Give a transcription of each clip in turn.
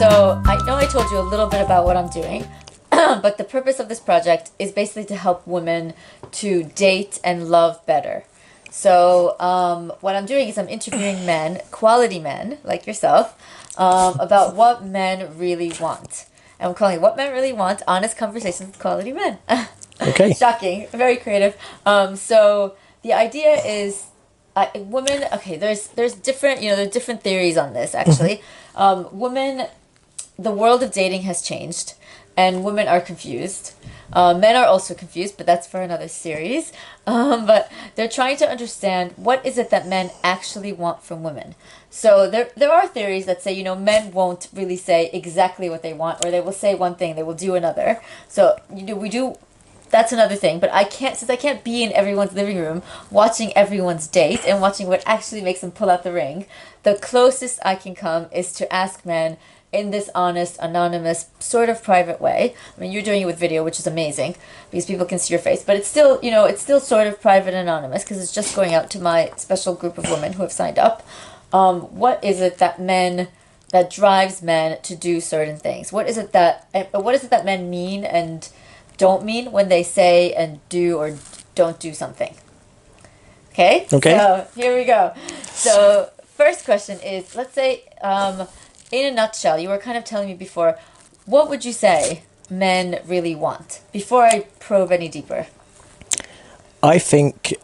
So I know I told you a little bit about what I'm doing, but the purpose of this project is basically to help women to date and love better. So what I'm doing is I'm interviewing men, quality men like yourself, about what men really want. And I'm calling it What Men Really Want, Honest Conversations with Quality Men. Okay. Shocking, very creative. So the idea is women, okay, there's different, there's different theories on this actually. Women, the world of dating has changed and women are confused. Men are also confused, but that's for another series. But they're trying to understand what is it that men actually want from women. So there are theories that say, men won't really say exactly what they want, or they will say one thing, they will do another. So we do. That's another thing, but since I can't be in everyone's living room watching everyone's date and watching what actually makes them pull out the ring. The closest I can come is to ask men in this honest, anonymous, sort of private way. I mean, you're doing it with video, which is amazing because people can see your face, but it's still, it's still sort of private and anonymous because it's just going out to my special group of women who have signed up. What is it that drives men to do certain things? What is it that men mean and don't mean when they say and do or don't do something? Okay? So here we go. So first question is, let's say, in a nutshell, you were kind of telling me before, what would you say men really want? Before I probe any deeper. I think,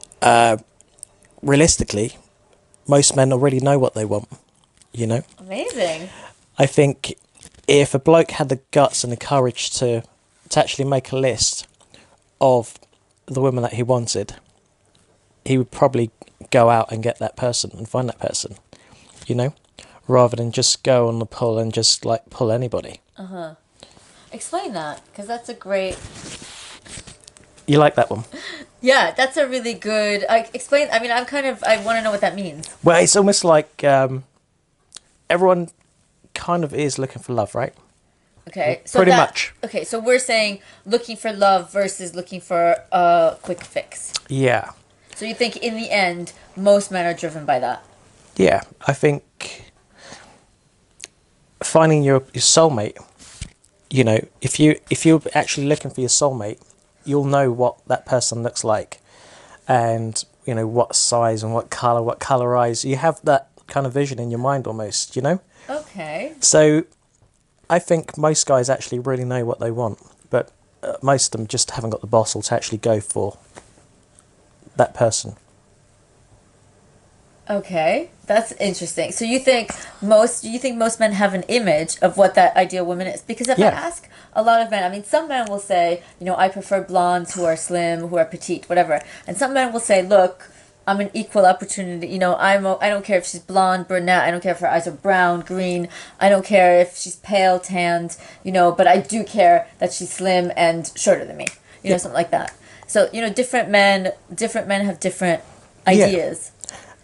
realistically, most men already know what they want, Amazing. I think if a bloke had the guts and the courage to actually make a list of the women that he wanted, he would probably go out and get that person and find that person, rather than just go on the pull and just pull anybody. Explain that, because that's a great... You like that one? Yeah, that's a really good... Explain... I mean, I want to know what that means. Well, it's almost like everyone kind of is looking for love, right? Okay. So pretty much. Okay, so we're saying looking for love versus looking for a quick fix. Yeah. So you think in the end, most men are driven by that? Yeah, I think finding your soulmate, if you're actually looking for your soulmate, you'll know what that person looks like and, what size and what colour eyes. You have that kind of vision in your mind almost, Okay. So I think most guys actually really know what they want, but most of them just haven't got the bottle to actually go for that person. Okay, that's interesting. So you think most men have an image of what that ideal woman is? Because if I ask a lot of men, I mean, some men will say, I prefer blondes who are slim, who are petite, whatever. And some men will say, look, I'm an equal opportunity. I don't care if she's blonde, brunette. I don't care if her eyes are brown, green. I don't care if she's pale, tanned, but I do care that she's slim and shorter than me. Something like that. So, different men have different ideas.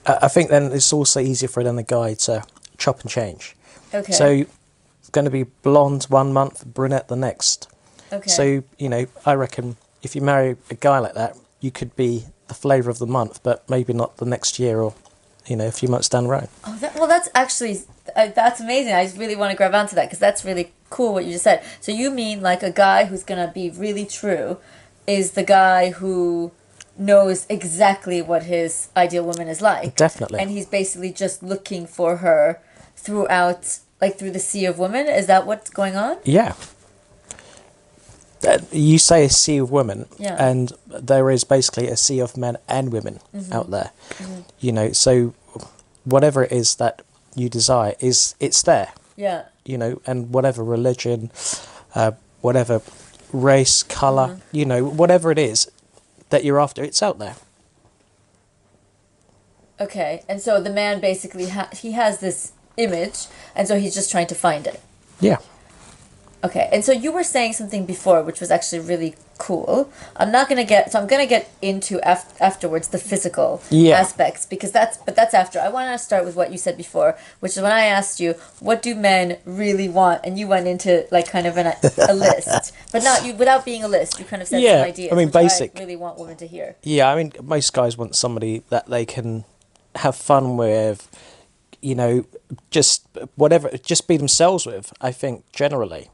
I think then it's also easier for the guy to chop and change. Okay. So it's going to be blonde 1 month, brunette the next. Okay. So, I reckon if you marry a guy like that, you could be the flavour of the month, but maybe not the next year or, a few months down the road. Oh, that's actually, that's amazing. I really want to grab onto that because that's really cool what you just said. So you mean like a guy who's going to be really true is the guy who knows exactly what his ideal woman is like. Definitely. And he's basically just looking for her through the sea of women. Is that what's going on? Yeah. You say a sea of women, and there is basically a sea of men and women out there. So whatever it is that you desire it's there. Yeah. And whatever religion, whatever race, colour, whatever it is that you're after, it's out there. Okay, and so the man basically he has this image, and so he's just trying to find it. Yeah. Okay, and so you were saying something before, which was actually really cool. I'm going to get into afterwards the physical aspects, because that's after. I want to start with what you said before, which is when I asked you, what do men really want? And you went into kind of a list, but not you without being a list. You kind of said some ideas. I mean, basic. I really want women to hear. Yeah, I mean, most guys want somebody that they can have fun with, you know, just whatever, just be themselves with. I think generally,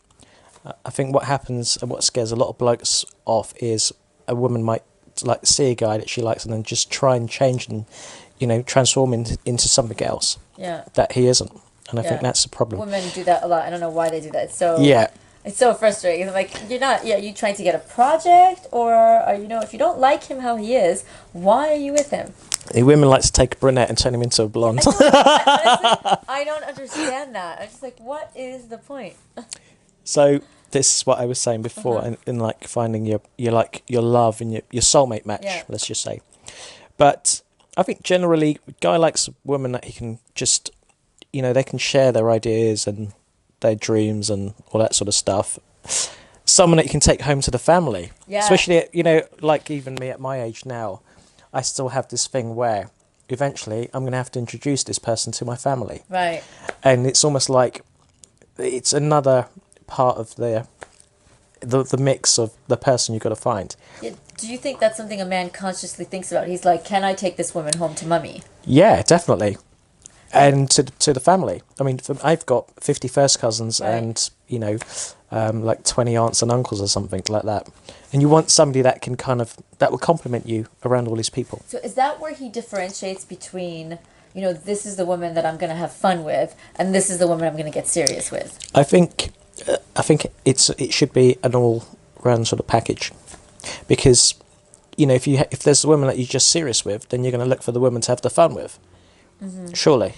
I think what happens and what scares a lot of blokes off is a woman might like see a guy that she likes and then just try and change and, you know, transform into something else Yeah. that he isn't. And I think Yeah. that's the problem. Women do that a lot. I don't know why they do that. It's so Yeah. It's so frustrating. Like you're not. Yeah, you trying to get a project, or are, you know, if you don't like him how he is, why are you with him? Women like to take a brunette and turn him into a blonde. Honestly, I don't understand that. I'm just like, what is the point? So this is what I was saying before, in like finding your love and your soulmate match. Yeah. Let's just say, but I think generally, a guy likes a woman that he can just, you know, they can share their ideas and their dreams and all that sort of stuff. Someone that you can take home to the family. Yeah. Especially, you know, like even me at my age now, I still have this thing where eventually I'm going to have to introduce this person to my family. Right. And it's almost like it's another part of the mix of the person you've got to find. Yeah, do you think that's something a man consciously thinks about? He's like, can I take this woman home to mummy? Yeah, definitely. And to the family. I mean, I've got 50 first cousins Right. and, you know, like 20 aunts and uncles or something like that. And you want somebody that can that will compliment you around all these people. So is that where he differentiates between, you know, this is the woman that I'm going to have fun with, and this is the woman I'm going to get serious with? I think it should be an all-round sort of package. Because, you know, if there's a woman that you're just serious with, then you're going to look for the woman to have the fun with. Mm-hmm. Surely.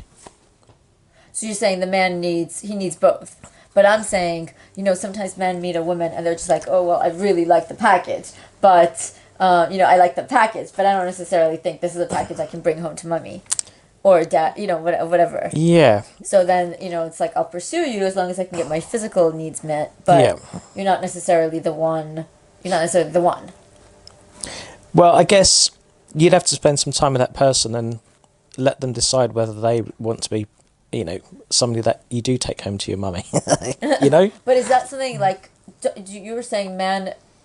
So you're saying the man needs both. But I'm saying, you know, sometimes men meet a woman and they're just like, oh, well, I really like the package. But, you know, I like the package, but I don't necessarily think this is a package I can bring home to mummy. Or dad, you know, whatever. Yeah. So then, you know, it's like, I'll pursue you as long as I can get my physical needs met. But Yeah. you're not necessarily the one. You're not necessarily the one. Well, I guess you'd have to spend some time with that person and let them decide whether they want to be, you know, somebody that you do take home to your mummy. You know? But is that something like you were saying?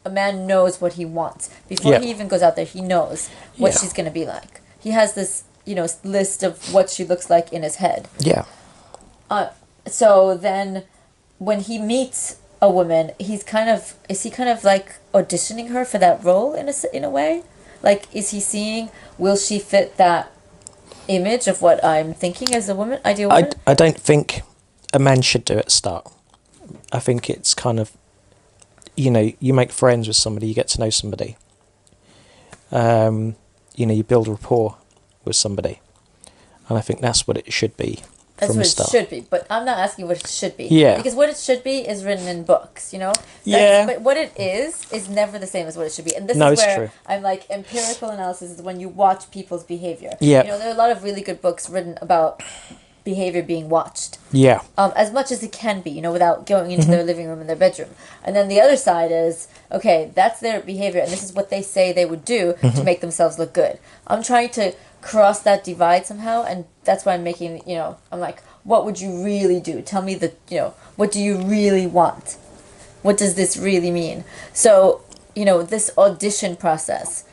A man knows what he wants before Yeah. he even goes out there. He knows what Yeah. she's going to be like. He has this, you know, list of what she looks like in his head. Yeah. So then, when he meets a woman, is he kind of like auditioning her for that role in a way? Like, is he seeing, will she fit that image of what I'm thinking as a woman, ideal woman? I don't think a man should do it at the start. I think it's kind of, you know, you make friends with somebody, you get to know somebody. You know, you build rapport with somebody. And I think that's what it should be That's from what the it start. should be, but I'm not asking what it should be. Yeah. Because what it should be is written in books, you know? Yeah. But what it is never the same as what it should be. And this No, is it's where true. I'm like, empirical analysis is when you watch people's behavior. Yeah. You know, there are a lot of really good books written about behavior being watched. Yeah. As much as it can be, you know, without going into Mm-hmm. their living room and their bedroom. And then the other side is, okay, that's their behavior, and this is what they say they would do Mm-hmm. to make themselves look good. I'm trying to cross that divide somehow, and that's why I'm making, you know, I'm like, what would you really do? Tell me you know, what do you really want? What does this really mean? So, you know, this audition process.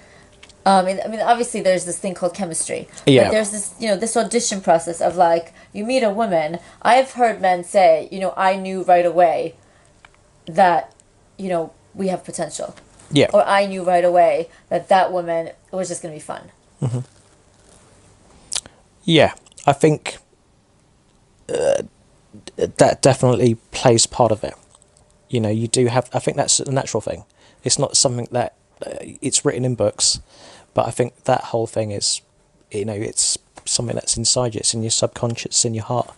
I mean, obviously there's this thing called chemistry. Yeah. But there's this, you know, this audition process of like, you meet a woman. I've heard men say, you know, I knew right away that, you know, we have potential. Yeah. Or I knew right away that woman was just going to be fun. Yeah. I think that definitely plays part of it. You know, you do have, I think that's a natural thing. It's not something that it's written in books, but I think that whole thing is, you know, it's something that's inside you. It's in your subconscious, in your heart.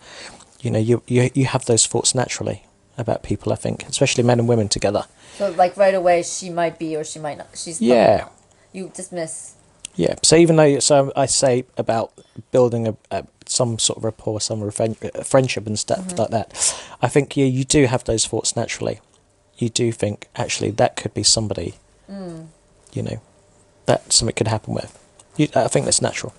You know, you have those thoughts naturally about people, I think, especially men and women together. So, like, right away, she might be or she might not. She's Yeah. not. You dismiss. Yeah. So even though, so I say about building some sort of rapport, some friendship and stuff like that, I think you do have those thoughts naturally. You do think, actually, that could be somebody, you know, that something could happen with. I think that's natural.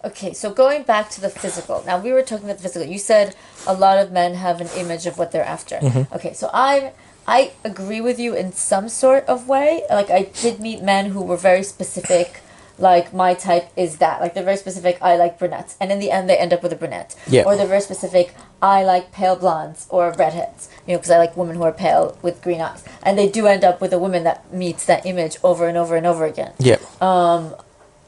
Okay, so going back to the physical. Now, we were talking about the physical. You said a lot of men have an image of what they're after. Okay, so I agree with you in some sort of way. Like, I did meet men who were very specific like my type is that. Like they're very specific, I like brunettes. And in the end they end up with a brunette. Yeah. Or they're very specific, I like pale blondes or redheads. You know, because I like women who are pale with green eyes. And they do end up with a woman that meets that image over and over and over again. Yeah.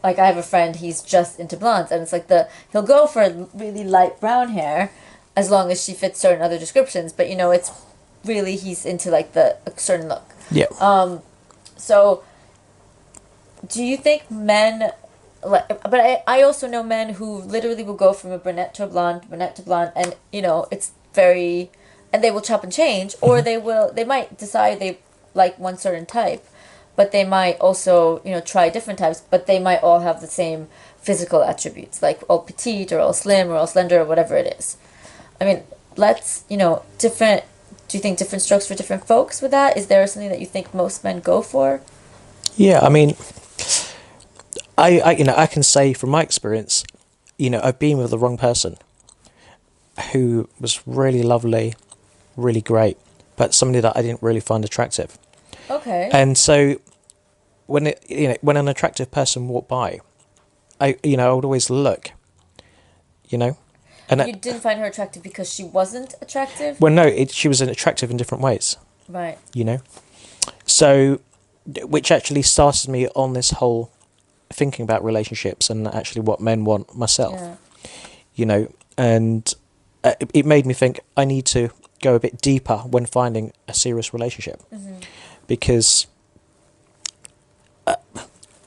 Like I have a friend, he's just into blondes, and it's like he'll go for really light brown hair as long as she fits certain other descriptions, but you know, it's really he's into like a certain look. Yeah. So do you think men, like, but I also know men who literally will go from a brunette to blonde, and you know, it's very, and they will chop and change, or they might decide they like one certain type, but they might also, you know, try different types, but they might all have the same physical attributes, like all petite or all slim or all slender or whatever it is. I mean, you know, do you think different strokes for different folks with that? Is there something that you think most men go for? Yeah, I mean, I you know, I can say from my experience, you know, I've been with the wrong person who was really lovely, really great, but somebody that I didn't really find attractive. Okay. And so when an attractive person walked by, I would always look, you know. And you didn't find her attractive because she wasn't attractive? Well, no, she was attractive in different ways. Right. You know. So, which actually started me on this whole thinking about relationships and actually what men want myself. Yeah. You know, and it made me think I need to go a bit deeper when finding a serious relationship. Mm-hmm. Because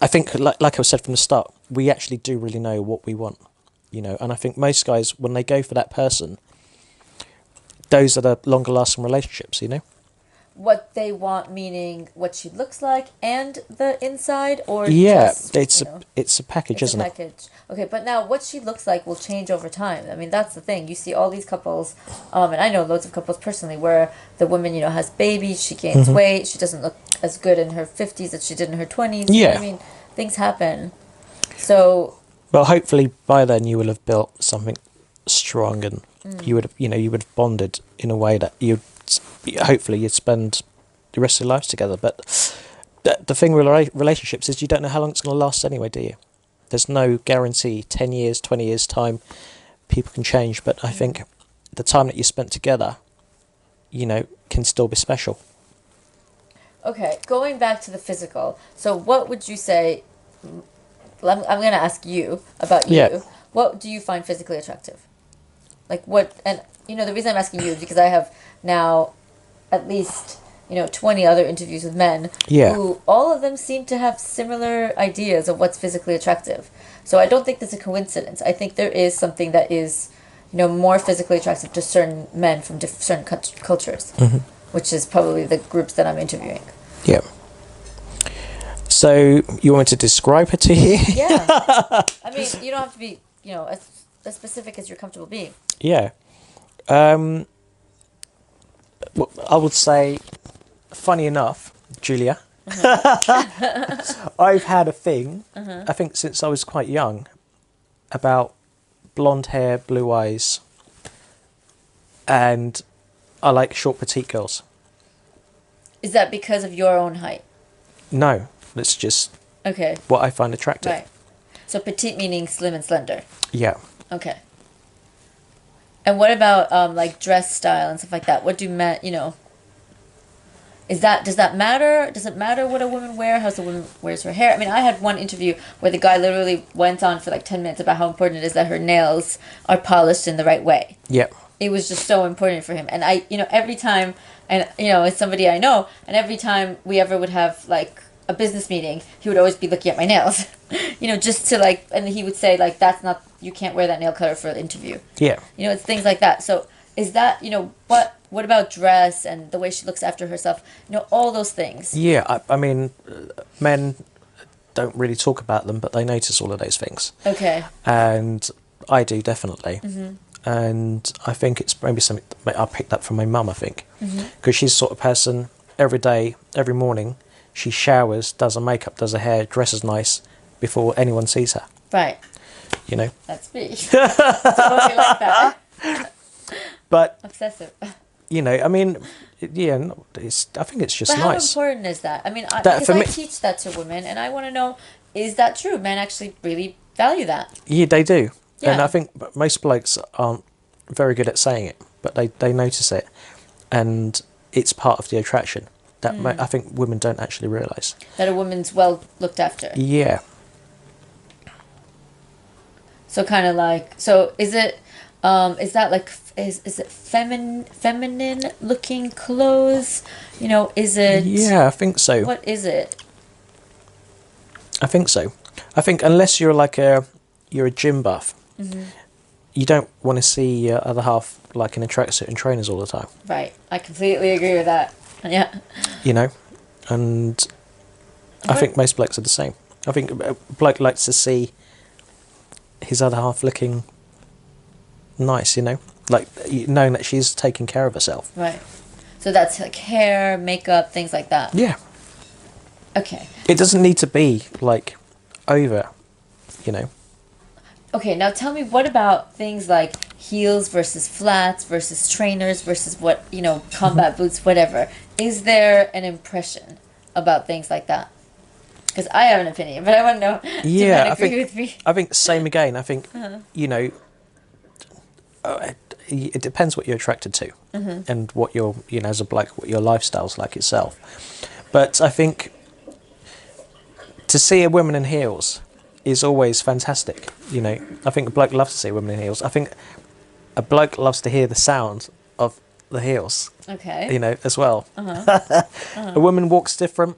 I think, like I said from the start, we actually do really know what we want. You know, and I think most guys, when they go for that person, those are the longer lasting relationships, you know? What they want, meaning what she looks like and the inside, or it's it's a package, isn't it? Okay, but now what she looks like will change over time. I mean, that's the thing. You see all these couples, and I know loads of couples personally, where the woman, you know, has babies, she gains weight, she doesn't look as good in her 50s as she did in her 20s. Yeah. You know what I mean, things happen. So... Well, hopefully by then you will have built something strong, and you would have bonded in a way that hopefully you'd spend the rest of your lives together. But the thing with relationships is you don't know how long it's going to last anyway, do you? There's no guarantee. 10 years, 20 years time, people can change. But I think the time that you spent together, you know, can still be special. Okay, going back to the physical. So what would you say... I'm going to ask you about you. Yeah. What do you find physically attractive? Like what, and you know, the reason I'm asking you is because I have now at least, you know, 20 other interviews with men who all of them seem to have similar ideas of what's physically attractive. So I don't think that's a coincidence. I think there is something that is, you know, more physically attractive to certain men from certain cultures, which is probably the groups that I'm interviewing. Yeah. So you want me to describe her to you? Yeah. I mean, you don't have to be, you know, as specific as you're comfortable being. Yeah. Well, I would say, funny enough, Julia, I've had a thing, I think since I was quite young, about blonde hair, blue eyes, and I like short, petite girls. Is that because of your own height? No. That's just what I find attractive. Right. So petite meaning slim and slender. Yeah. Okay. And what about like dress style and stuff like that? What do men, you know, does that matter? Does it matter what a woman wears? How the woman wears her hair? I mean, I had one interview where the guy literally went on for like 10 minutes about how important it is that her nails are polished in the right way. Yeah. It was just so important for him. And I, you know, every time, and you know, it's somebody I know, and every time we ever would have like a business meeting, he would always be looking at my nails, you know, just to like, and he would say like, that's not, you can't wear that nail cutter for an interview. Yeah. You know, it's things like that. So is that, you know, what about dress and the way she looks after herself, you know, all those things? Yeah, I mean, men don't really talk about them, but they notice all of those things. Okay. And I do, definitely. And I think it's maybe something that I picked up from my mum, I think. Because she's the sort of person, every day, every morning, she showers, does her makeup, does her hair, dresses nice before anyone sees her. Right. You know? That's me. Totally like that. But obsessive. You know, I mean, yeah, I think it's just But how nice. important is that? I mean, That because for I me, teach that to women, and I want to know, is that true? Men actually really value that. yeah, they do, and I Yeah. think most blokes aren't very good at saying it, but they notice it, and it's part of the attraction that I think women don't actually realise. That a woman's well looked after. Yeah, So kind of like, so is that like, is it feminine looking clothes? You know, is it, yeah, I think so. what is it? I think so. I think unless you're a gym buff, you don't want to see your other half like in a tracksuit and trainers all the time. Right. I completely agree with that. Yeah. You know, and I think most blokes are the same. I think a bloke likes to see his other half looking nice. You know, like knowing that she's taking care of herself. Right. So that's like hair, makeup, things like that. Yeah, Okay. it doesn't need to be like over. You know. Okay, now tell me, what about things like heels versus flats versus trainers versus what, you know, combat boots, whatever? Is there an impression about things like that? Because I have an opinion, but I want to know. Do you Yeah, agree with me? I think same again. I think you know, it depends what you're attracted to, and what your as a bloke, what your lifestyle's like itself. But I think to see a woman in heels is always fantastic. You know, I think a bloke loves to see women in heels. I think a bloke loves to hear the sound of the heels. Okay. You know, as well. A woman walks different.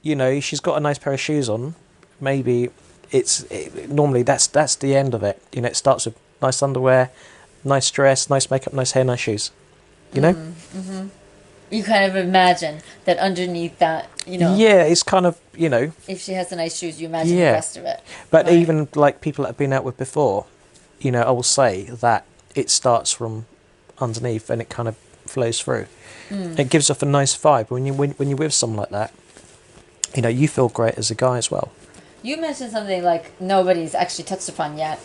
You know, she's got a nice pair of shoes on. Maybe normally that's the end of it. You know, it starts with nice underwear, nice dress, nice makeup, nice hair, nice shoes. You know? You kind of imagine that underneath that, you know, Yeah, it's kind of, you know, if she has the nice shoes, you imagine Yeah. the rest of it. but Right. even like people that I've been out with before, you know, I will say that it starts from underneath and it kind of flows through. It gives off a nice vibe when you're with someone like that. You know, you feel great as a guy as well. You mentioned something like nobody's actually touched upon yet,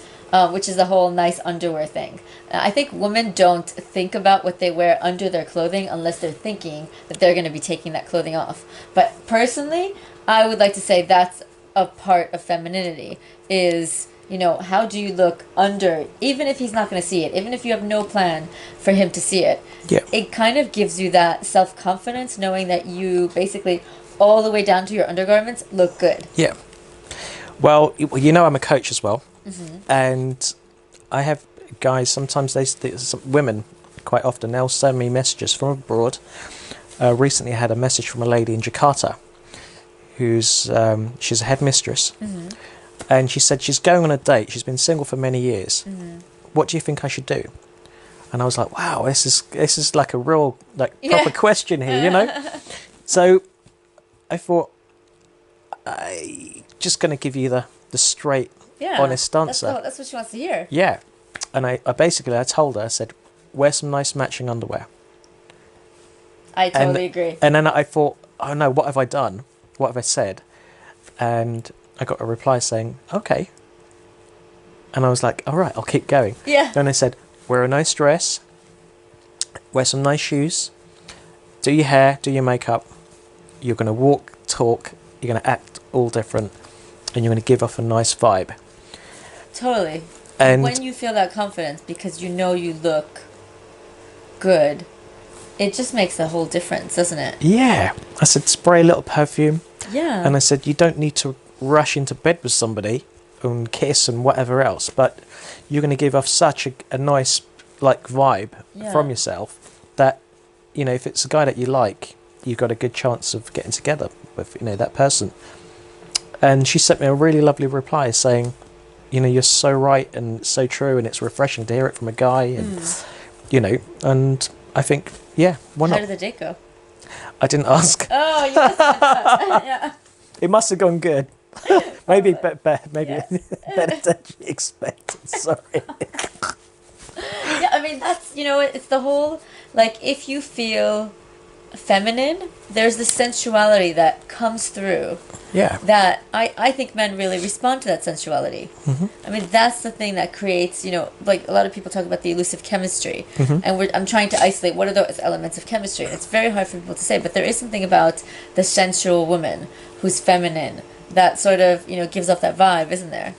which is the whole nice underwear thing. I think women don't think about what they wear under their clothing unless they're thinking that they're going to be taking that clothing off. But personally, I would like to say that's a part of femininity is, you know, how do you look under, even if he's not going to see it, even if you have no plan for him to see it. Yeah. It kind of gives you that self-confidence knowing that you basically all the way down to your undergarments look good. Yeah. Well, you know, I'm a coach as well, and I have guys. Sometimes some women, quite often, they'll send me messages from abroad. Recently, I had a message from a lady in Jakarta, who's she's a headmistress, and she said she's going on a date. She's been single for many years. What do you think I should do? And I was like, wow, this is like a real proper question here, you know. So I thought, I just going to give you the straight, honest answer. That's what she wants to hear. Yeah. And I basically, I told her, I said, wear some nice matching underwear. I totally agree. And then I thought, oh no, what have I done? What have I said? And I got a reply saying, okay. And I was like, all right, I'll keep going. Yeah. And I said, wear a nice dress, wear some nice shoes, do your hair, do your makeup. You're going to walk, talk, you're going to act all different, and you're going to give off a nice vibe. Totally. And when you feel that confidence because you know you look good, it just makes a whole difference, doesn't it? yeah, I said, spray a little perfume. Yeah. And I said, you don't need to rush into bed with somebody and kiss and whatever else, but you're going to give off such a nice vibe from yourself that, you know, if it's a guy that you like, you've got a good chance of getting together with, you know, that person. And she sent me a really lovely reply saying, you know, you're so right and so true, and it's refreshing to hear it from a guy, and you know, and I think, yeah, why How not? did the date go? I didn't ask. Oh, you just yeah. It must have gone good. Maybe better Yes. better than you expected. Sorry. Yeah, I mean, that's, you know, it's the whole, like, if you feel feminine, there's the sensuality that comes through Yeah. that I think men really respond to that sensuality. I mean, that's the thing that creates, like a lot of people talk about the elusive chemistry, and I'm trying to isolate what are those elements of chemistry. And it's very hard for people to say, but there is something about the sensual woman who's feminine that sort of, gives off that vibe, isn't there?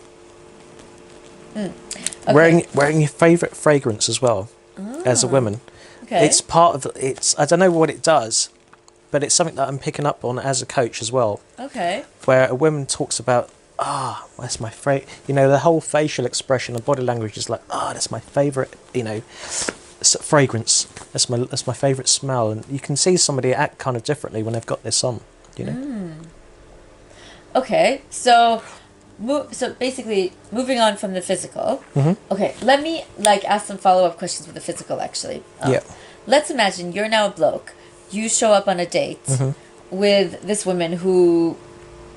Okay. Wearing your favourite fragrance as well as a woman. Okay. It's part of it's. I don't know what it does, but it's something that I'm picking up on as a coach as well. Okay. Where a woman talks about, that's my favourite. The whole facial expression and body language is like, that's my favourite. Fragrance. That's my favourite smell, and you can see somebody act kind of differently when they've got this on. Okay. So basically, moving on from the physical. Okay, let me ask some follow-up questions with the physical. Actually, Yeah. Let's imagine you're now a bloke. You show up on a date with this woman who,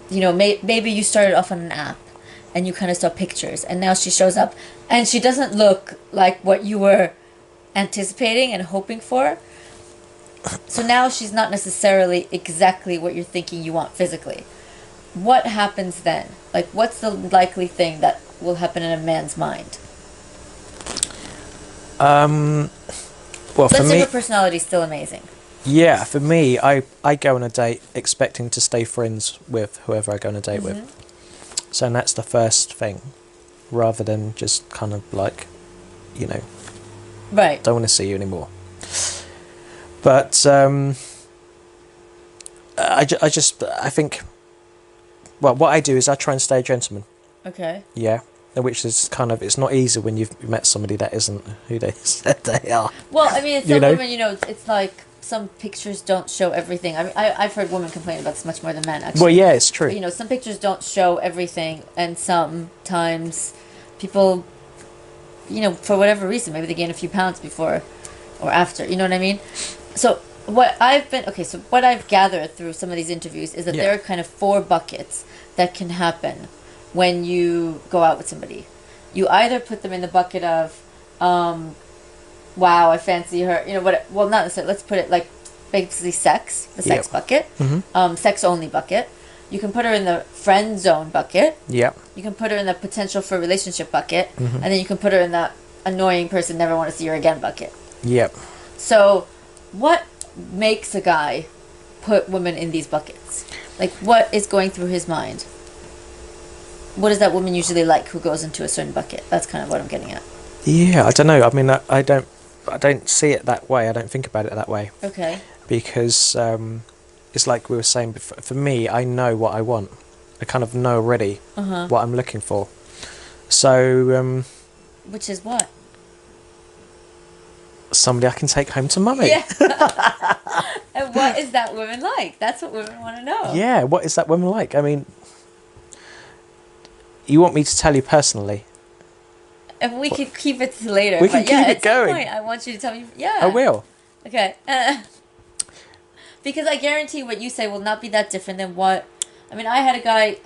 maybe you started off on an app, and you kind of saw pictures, and now she shows up, and she doesn't look like what you were anticipating and hoping for. So now she's not necessarily exactly what you're thinking you want physically. What happens then? Like, what's the likely thing that will happen in a man's mind? Well, for Let's say me, her personality is still amazing. yeah, for me, I go on a date expecting to stay friends with whoever I go on a date with. So that's the first thing, rather than just kind of like, Right. don't want to see you anymore. But I think, well, what I do is I try and stay a gentleman. Okay. Yeah. Which is kind of, it's not easy when you've met somebody that isn't who they said they are. Well, I mean, some women, it's like some pictures don't show everything. I mean, I've heard women complain about this much more than men, actually. Well, yeah, it's true. But, some pictures don't show everything, and sometimes people, for whatever reason, maybe they gain a few pounds before or after, you know what I mean? So what I've gathered through some of these interviews is that there are kind of 4 buckets that can happen when you go out with somebody. You either put them in the bucket of, wow, I fancy her, well, not necessarily, let's put it like basically sex, the sex bucket, sex only bucket. You can put her in the friend zone bucket. Yeah. You can put her in the potential for relationship bucket, and then you can put her in the annoying person, never want to see her again bucket. Yep. So, what makes a guy put women in these buckets? Like, what is going through his mind? What is that woman usually like who goes into a certain bucket? That's kind of what I'm getting at. Yeah, I don't know. I mean, I don't see it that way. I don't think about it that way. Okay. Because it's like we were saying before. For me, I know what I want. I kind of know already what I'm looking for. So. Which is what? Somebody I can take home to mummy. Yeah. And what is that woman like? That's what women want to know. Yeah, what is that woman like? I mean, you want me to tell you personally? And we could keep it to later. We can keep it at some going. point, I want you to tell me. Yeah. I will. Okay. Because I guarantee what you say will not be that different than what. I mean, I had a guy,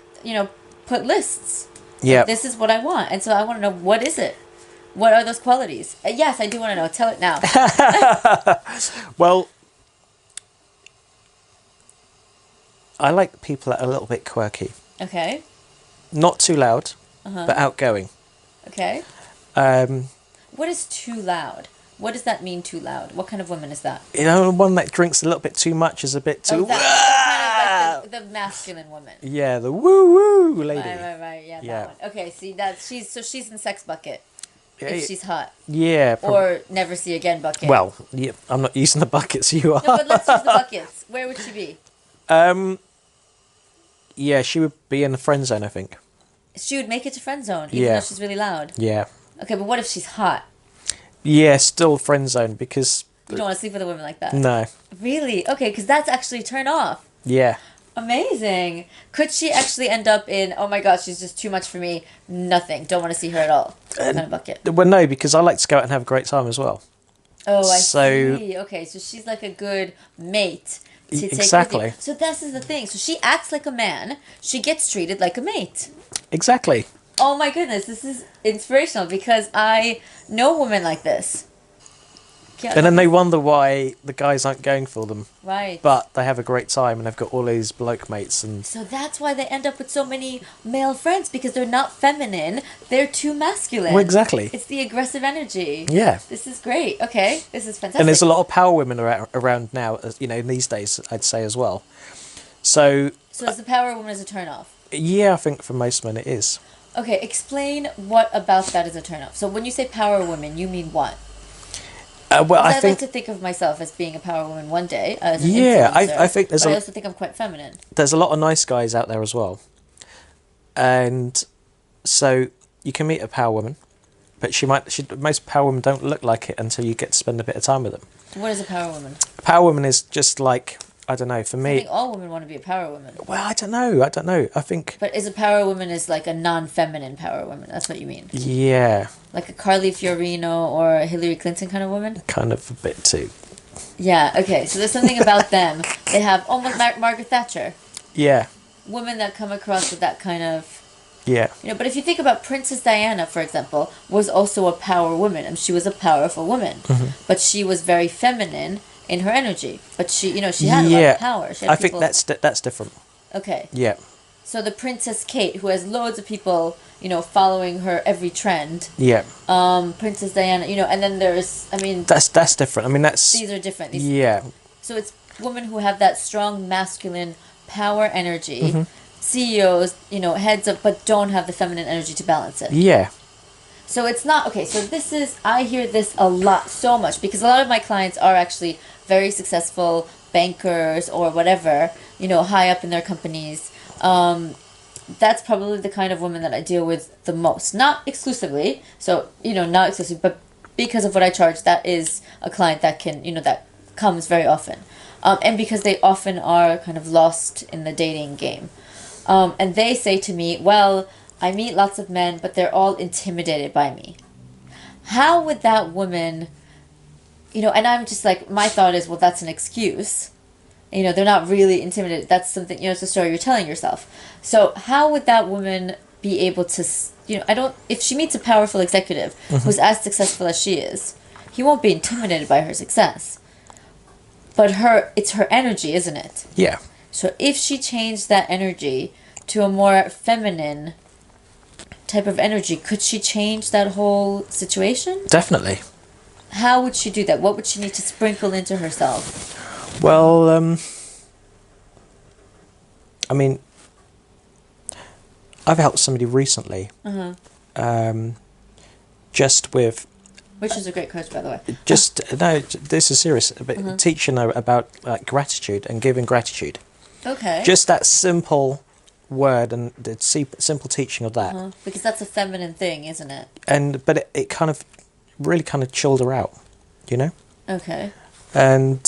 put lists. Yeah. Like, this is what I want, and so I want to know, what is it? What are those qualities? Yes, I do want to know. Tell it now. Well, I like people that are a little bit quirky. Okay. Not too loud, but outgoing. Okay. Um, What is too loud? What does that mean, too loud? What kind of woman is that? one that drinks a little bit too much is a bit too... Kind of like the masculine woman. Yeah, the woo-woo lady. Right. Yeah, Yeah. that one. Okay, see, she's in the sex bucket. Yeah, If she's hot. Yeah. Or never see again bucket. Well, yeah, I'm not using the buckets, you are. No, but let's use the buckets. Where would she be? Yeah, she would be in the friend zone, I think. She would make it to friend zone, even though she's really loud. Yeah. Okay, but what if she's hot? Yeah, still friend zone because... You don't want to sleep with a woman like that? No. Really? Okay, because that's actually a turn off. Yeah. Amazing. Could she actually end up in, oh my gosh, she's just too much for me, nothing, don't want to see her at all, kind of bucket? Well, no, because I like to go out and have a great time as well. Oh, I see. Okay, so she's like a good mate to take exactly. with you. So this is the thing. So she acts like a man. She gets treated like a mate. Exactly. Oh my goodness, this is inspirational because I know women like this. Yeah, And then they wonder why the guys aren't going for them. right. But they have a great time and they've got all these bloke mates and So that's why they end up with so many male friends, because they're not feminine, they're too masculine. well, exactly. It's the aggressive energy. Yeah. This is great. Okay, this is fantastic. And there's a lot of power women around now, you know, in these days, I'd say as well. So So is the power woman as a turn off? yeah, I think for most men it is. Okay, explain what about that is a turn off. So when you say power woman, you mean what? Well, I I'd think like to think of myself as being a power woman one day. As an yeah, influencer, I think but I also think I'm quite feminine. there's a lot of nice guys out there as well, and so you can meet a power woman, but most power women don't look like it until you get to spend a bit of time with them. What is a power woman? A power woman is just like, I don't know, for I me. think all women want to be a power woman. Well, I don't know. I think But is a power woman is like a non-feminine power woman? That's what you mean? yeah, Like a Carly Fiorino or a Hillary Clinton kind of woman? kind of a bit too. Yeah. Okay. So there's something about them. They have almost Margaret Thatcher, Yeah, women that come across with that kind of. yeah, You know, but if you think about Princess Diana, for example, was also a power woman, and she was a powerful woman, but she was very feminine in her energy. But she, you know, she had a lot yeah. of power. She had I think people- that's different. okay. Yeah, So the Princess Kate, who has loads of people, you know, following her every trend. yeah. Princess Diana, you know, and then there's, I mean, That's different. I mean, that's these are different. These, yeah, So it's women who have that strong masculine power energy, Mm-hmm. CEOs, you know, heads up, but don't have the feminine energy to balance it. yeah, So it's not okay. So this is, I hear this a lot, so much, because a lot of my clients are actually very successful bankers or whatever, you know, high up in their companies. That's probably the kind of women that I deal with the most. Not exclusively, so, you know, not exclusively, but because of what I charge, that is a client that can, you know, that comes very often. And because they often are kind of lost in the dating game. And they say to me, well, I meet lots of men, but they're all intimidated by me. How would that woman, you know, and I'm just like, my thought is, well, that's an excuse. You know, they're not really intimidated. That's something, you know, it's a story you're telling yourself. So how would that woman be able to, you know, if she meets a powerful executive who's as successful as she is, he won't be intimidated by her success. But it's her energy, isn't it? yeah. So if she changed that energy to a more feminine type of energy, could she change that whole situation? Definitely. How would she do that? What would she need to sprinkle into herself? Well, I mean, I've helped somebody recently, just with Which is a great coach, by the way. just no. This is serious. But teaching her about like gratitude and giving gratitude. Okay. Just that simple word and the simple teaching of that, Because that's a feminine thing, isn't it? but it kind of really kind of chilled her out, you know. Okay. And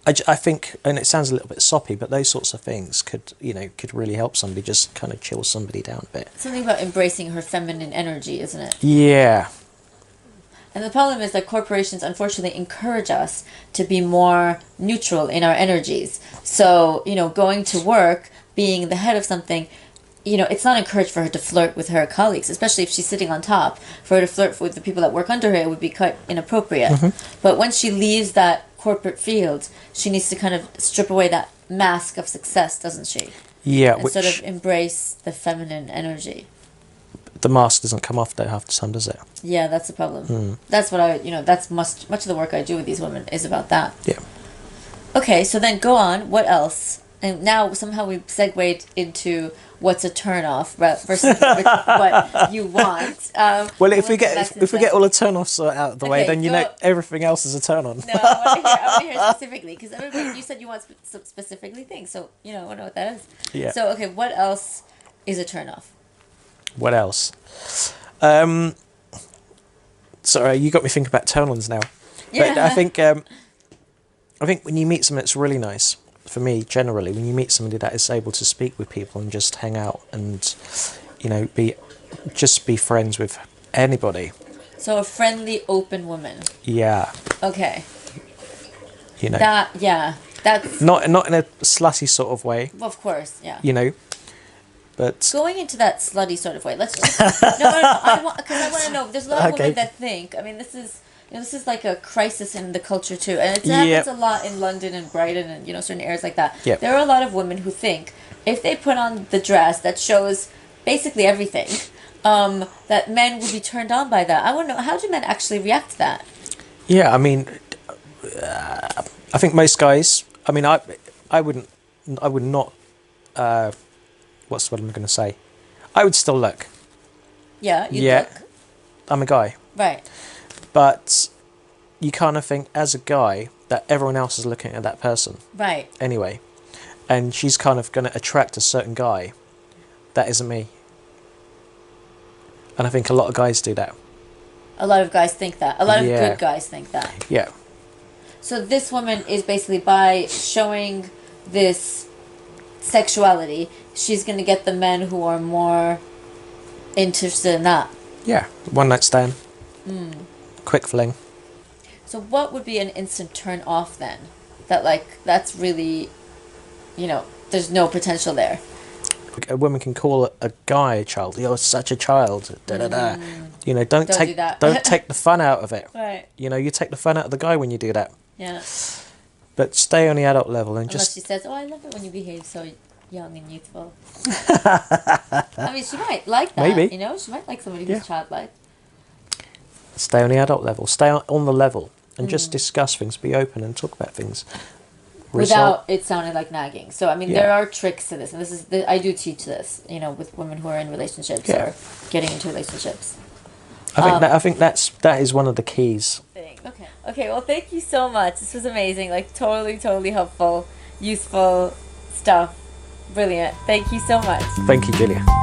I think, and it sounds a little bit soppy, but those sorts of things could really help somebody, just kind of chill somebody down a bit. Something about embracing her feminine energy, isn't it? Yeah, And the problem is that corporations unfortunately encourage us to be more neutral in our energies. So, you know, going to work, being the head of something, you know, it's not encouraged for her to flirt with her colleagues, especially if she's sitting on top. For her to flirt with the people that work under her, it would be quite inappropriate. But when she leaves that corporate field, she needs to kind of strip away that mask of success, doesn't she? yeah. And Which sort of embrace the feminine energy. the mask doesn't come off though half the time, does it? Yeah, that's the problem. That's what that's much of the work I do with these women is about that. Yeah. Okay, so then go on. What else? And now somehow we've segued into what's a turn-off versus what you want. Well, if we get all the turn-offs out of the way, Okay, then you go- know everything else is a turn-on. No, I want to hear specifically, because you said you want specifically things, so, you know, I want to know what that is. Yeah. So, okay, what else is a turn-off? What else? Sorry, you got me thinking about turn-ons now. But Yeah. I think when you meet someone that's really nice, for me generally, when you meet somebody that is able to speak with people and just hang out and, you know, be friends with anybody. So a friendly, open woman. Yeah, Okay. you know, That's... not in a slutty sort of way, Of course, yeah. you know, but Going into that slutty sort of way, let's just... No, because I want to know, there's a lot of Okay. women that think, I mean, this is, this is like a crisis in the culture too, and it Yep. happens a lot in London and Brighton and certain areas like that. Yep. There are a lot of women who think if they put on the dress that shows basically everything, that men would be turned on by that. I want to know, how do men actually react to that? Yeah, I mean, I think most guys. I mean, I wouldn't. I would not. What's what I'm going to say? I would still look. Yeah, you Yeah. look I'm a guy, right. but you kind of think as a guy that everyone else is looking at that person Right. anyway, and she's kind of going to attract a certain guy. That isn't me. And I think a lot of guys do that. A lot of guys think that. A lot of Yeah. good guys think that. Yeah. So this woman is basically, by showing this sexuality, she's going to get the men who are more interested in that. Yeah. One night stand. Quick fling. So what would be an instant turn off then? That that's really, there's no potential there. A woman can call a guy a child. You're such a child. Da da da. Don't Don't take do that. don't take the fun out of it. Right. You take the fun out of the guy when you do that. Yeah. But stay on the adult level and Unless just she says, "Oh, I love it when you behave so young and youthful." I mean, she might like that. Maybe. She might like somebody who's Yeah. childlike. stay on the adult level. Stay on the level and just discuss things. Be open and talk about things. Without it sounding like nagging. So, I mean, Yeah. there are tricks to this, and I do teach this, with women who are in relationships Yeah. or getting into relationships. I think that is one of the keys. Okay. Okay, well, thank you so much. This was amazing. Like, totally, totally helpful, useful stuff. Brilliant. Thank you so much. Thank you, Julia.